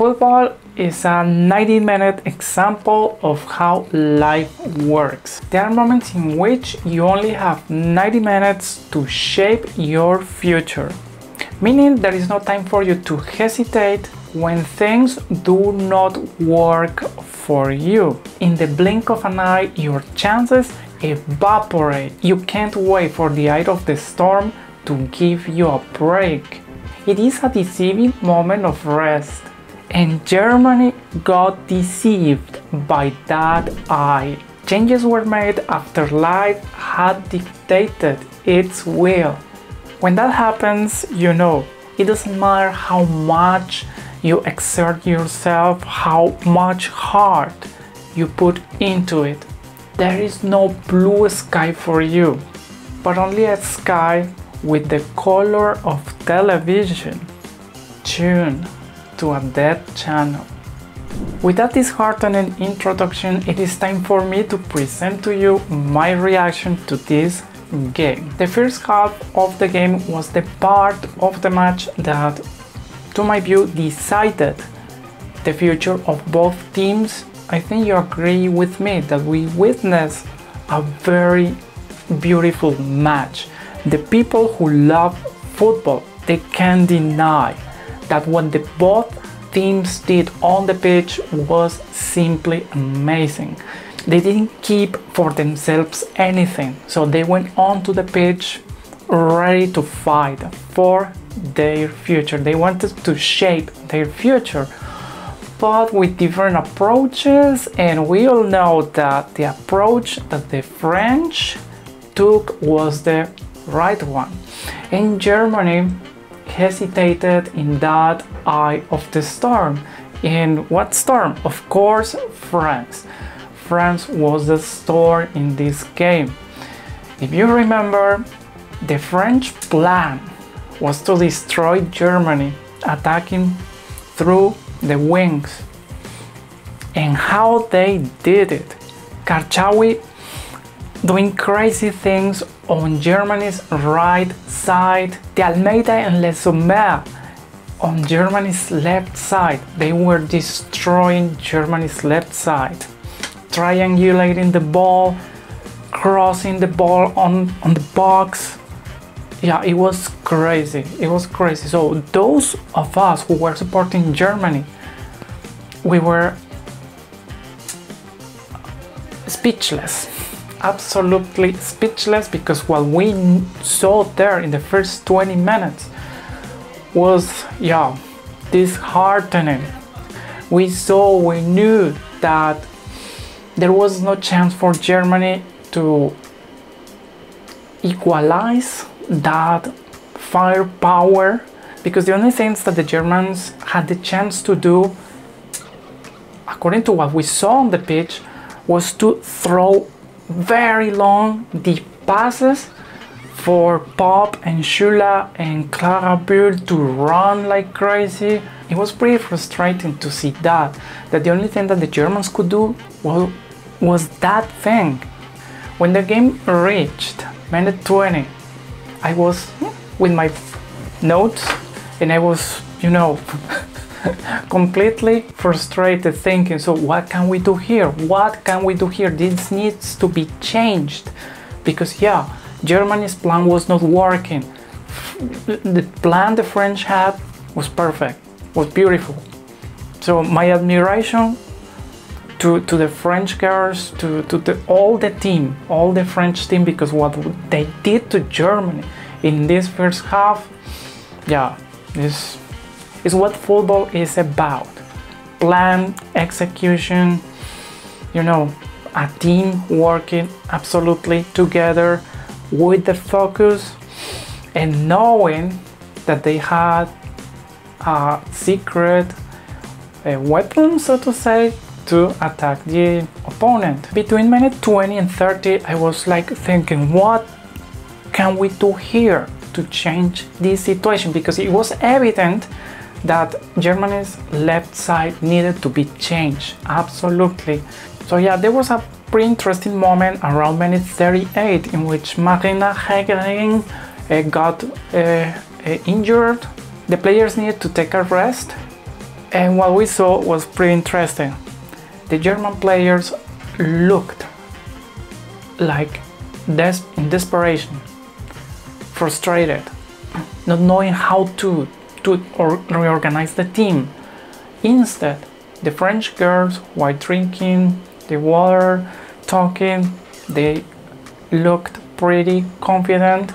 Football is a 90-minute example of how life works. There are moments in which you only have 90 minutes to shape your future, meaning there is no time for you to hesitate when things do not work for you. In the blink of an eye, your chances evaporate. You can't wait for the eye of the storm to give you a break. It is a deceiving moment of rest. And Germany got deceived by that eye. Changes were made after life had dictated its will. When that happens, you know, it doesn't matter how much you exert yourself, how much heart you put into it. There is no blue sky for you, but only a sky with the color of television. Tune to a dead channel. With that disheartening introduction, it is time for me to present to you my reaction to this game. The first half of the game was the part of the match that, to my view, decided the future of both teams. I think you agree with me that we witnessed a very beautiful match. The people who love football, they can't deny that what the both teams did on the pitch was simply amazing. They didn't keep for themselves anything, so they went onto the pitch ready to fight for their future. They wanted to shape their future, but with different approaches, and we all know that the approach that the French took was the right one. And Germany hesitated in that eye of the storm. In what storm? Of course, France. France was the storm in this game. If you remember, the French plan was to destroy Germany, attacking through the wings. And how they did it. Karchawi doing crazy things on Germany's right side, the Almeida and Les Sommer on Germany's left side. They were destroying Germany's left side, triangulating the ball, crossing the ball on the box. Yeah, it was crazy. It was crazy. So those of us who were supporting Germany, we were speechless. Absolutely speechless, because what we saw there in the first 20 minutes was, yeah, disheartening. We knew that there was no chance for Germany to equalize that firepower, because the only things that the Germans had the chance to do, according to what we saw on the pitch, was to throw very long deep passes for Pop and Schüller and Clara Bull to run like crazy. It was pretty frustrating to see that the only thing that the Germans could do was that thing. When the game reached minute 20, I was with my notes and I was, you know, completely frustrated, thinking, so what can we do here? What can we do here? This needs to be changed, because yeah, Germany's plan was not working. The plan the French had was perfect, was beautiful. So my admiration to the French girls, to all the team, all the French team, because what they did to Germany in this first half, yeah, this is what football is about. Plan, execution, you know, a team working absolutely together with the focus, and knowing that they had a secret weapon, so to say, to attack the opponent. Between minute 20 and 30, I was like thinking, what can we do here to change this situation? Because it was evident that Germany's left side needed to be changed, absolutely. So yeah, there was a pretty interesting moment around minute 38 in which Marina Hegering got injured. The players needed to take a rest, And what we saw was pretty interesting. The German players looked like in desperation, frustrated, not knowing how to reorganize the team. Instead, the French girls, while drinking the water, talking, they looked pretty confident.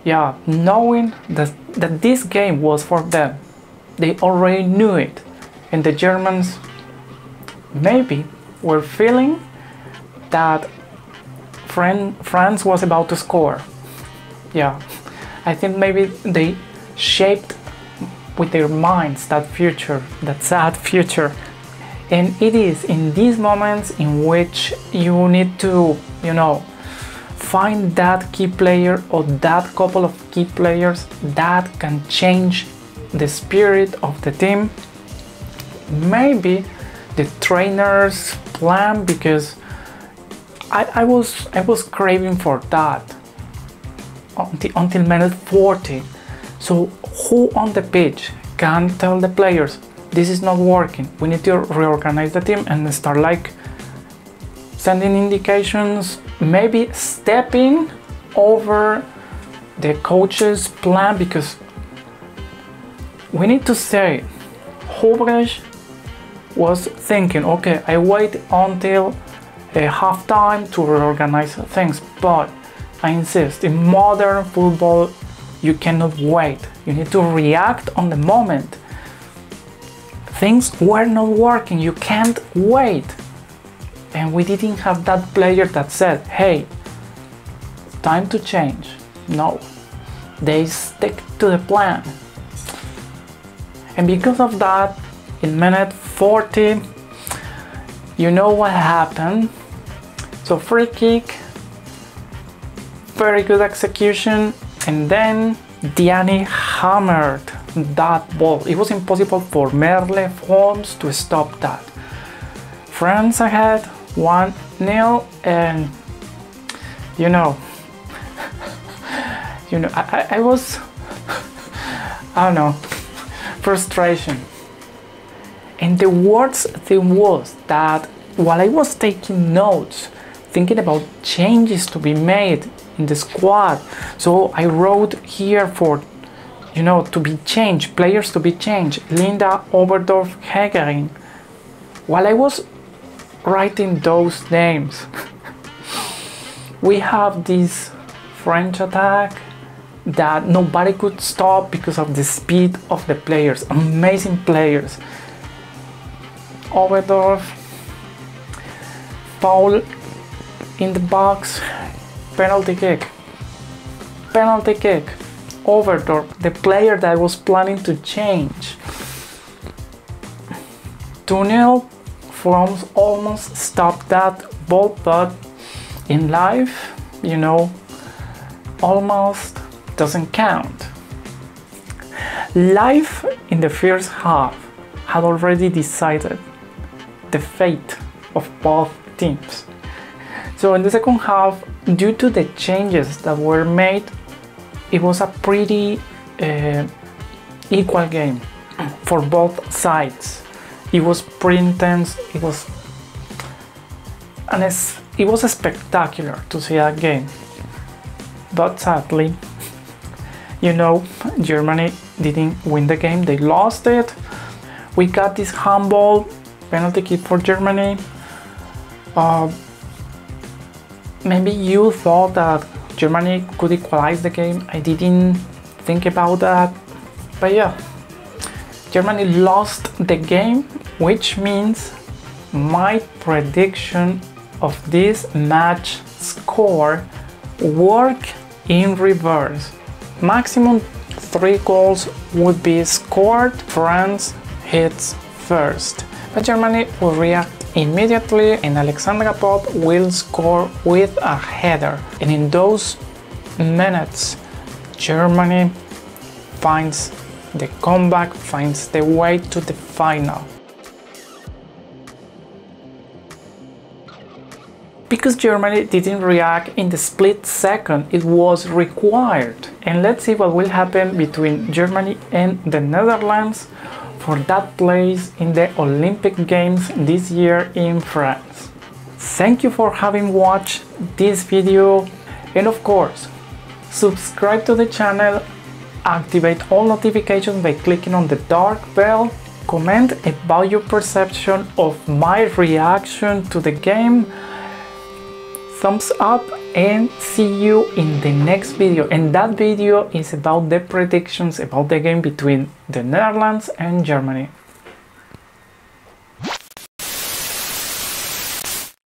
Yeah, knowing that this game was for them. They already knew it. And the Germans maybe were feeling that France was about to score. Yeah, I think maybe they shaped with their minds that future, that sad future. And it is in these moments in which you need to, find that key player or that couple of key players that can change the spirit of the team. Maybe the trainer's plan, because I was craving for that until minute 40. So who on the pitch can tell the players, this is not working, we need to reorganize the team, and start like sending indications, maybe stepping over the coach's plan, because we need to say Hobrecht was thinking, okay, I wait until half time to reorganize things, but I insist, in modern football you cannot wait, you need to react on the moment. Things were not working, you can't wait. And we didn't have that player that said, hey, time to change. No, they stick to the plan. And because of that, in minute 40, you know what happened. So free kick, very good execution, and then Diani hammered that ball. It was impossible for Merle Holmes to stop that. France ahead 1-0, and I was, I don't know, frustration. And the worst thing was that while I was taking notes, thinking about changes to be made in the squad, so I wrote here for, to be changed, players to be changed, Linda, Oberdorf, Hegering. While I was writing those names, we have this French attack that nobody could stop because of the speed of the players, amazing players. Oberdorf, foul in the box, penalty kick, Oberdorf, the player that I was planning to change. 2-0, Froms almost stopped that ball, but in life, almost doesn't count. Life in the first half had already decided the fate of both teams. So in the second half, due to the changes that were made, it was a pretty equal game for both sides. It was pretty intense. It was spectacular to see that game. But sadly, Germany didn't win the game. They lost it. We got this handball penalty kick for Germany. Maybe you thought that Germany could equalize the game. I didn't think about that. But yeah, Germany lost the game, which means my prediction of this match score worked in reverse. Maximum 3 goals would be scored. France hits first, but Germany will react immediately, and Alexandra Popp will score with a header. And in those minutes, Germany finds the comeback, finds the way to the final. Because Germany didn't react in the split second it was required. And let's see what will happen between Germany and the Netherlands for that place in the Olympic Games this year in France. Thank you for having watched this video, and of course, subscribe to the channel, activate all notifications by clicking on the dark bell, comment about your perception of my reaction to the game, thumbs up, and see you in the next video. And that video is about the predictions about the game between the Netherlands and Germany.